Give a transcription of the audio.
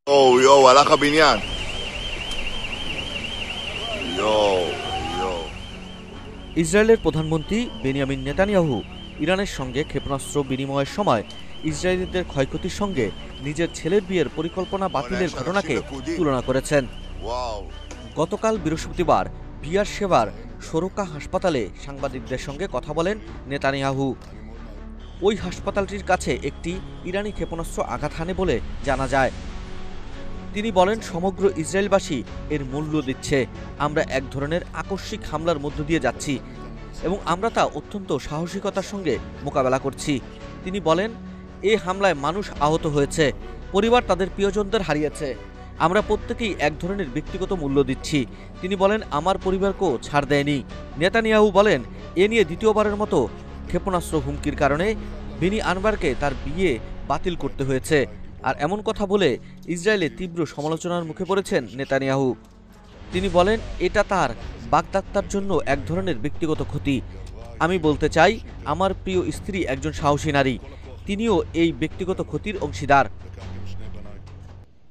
הלך הבניין. ইসরায়েলের প্রধানমন্ত্রী Benjamin Netanyahu ইরানের সঙ্গে ক্ষেপণাস্ত্র বিনিময়ের সময় ইসরায়েলিদের ক্ষয়ক্ষতির সঙ্গে নিজের ছেলের বিয়ের পরিকল্পনা বাতিলের ঘটনাকে তুলনা করেছেন। গতকাল বৃহস্পতিবার বিয়ার শেবার সোরোকা হাসপাতালে সাংবাদিকদের সঙ্গে কথা বলেন নেতানিয়াহু। ওই হাসপাতালটির কাছে একটি ইরানি ক্ষেপণাস্ত্র আঘাত হানে বলে জানা যায়। তিনি বলেন, সমগ্র ইসরায়েলবাসী এর মূল্য দিচ্ছে। আমরা এক ধরনের আকস্মিক হামলার মধ্য দিয়ে যাচ্ছি এবং আমরা তা অত্যন্ত সাহসিকতার সঙ্গে মোকাবেলা করছি। তিনি বলেন, এই হামলায় মানুষ আহত হয়েছে, পরিবার তাদের প্রিয়জনদের হারিয়েছে। আমরা প্রত্যেকেই এক ধরনের ব্যক্তিগত মূল্য দিচ্ছি। তিনি বলেন, আমার পরিবারকেও ছাড় দেয়নি। নেতানিয়াহু বলেন, এ নিয়ে দ্বিতীয়বারের মতো ক্ষেপণাস্ত্র হুমকির কারণে বিনি আনবারকে তার বিয়ে বাতিল করতে হয়েছে। আর এমন কথা বলে ইসরায়েলে তীব্র সমালোচনার মুখে পড়েছেন নেতানিয়াহু। তিনি বলেন, এটা তার বাগদাত্তার জন্য এক ধরনের ব্যক্তিগত ক্ষতি। আমি বলতে চাই, আমার প্রিয় স্ত্রী একজন সাহসী নারী, তিনিও এই ব্যক্তিগত ক্ষতির অংশীদার।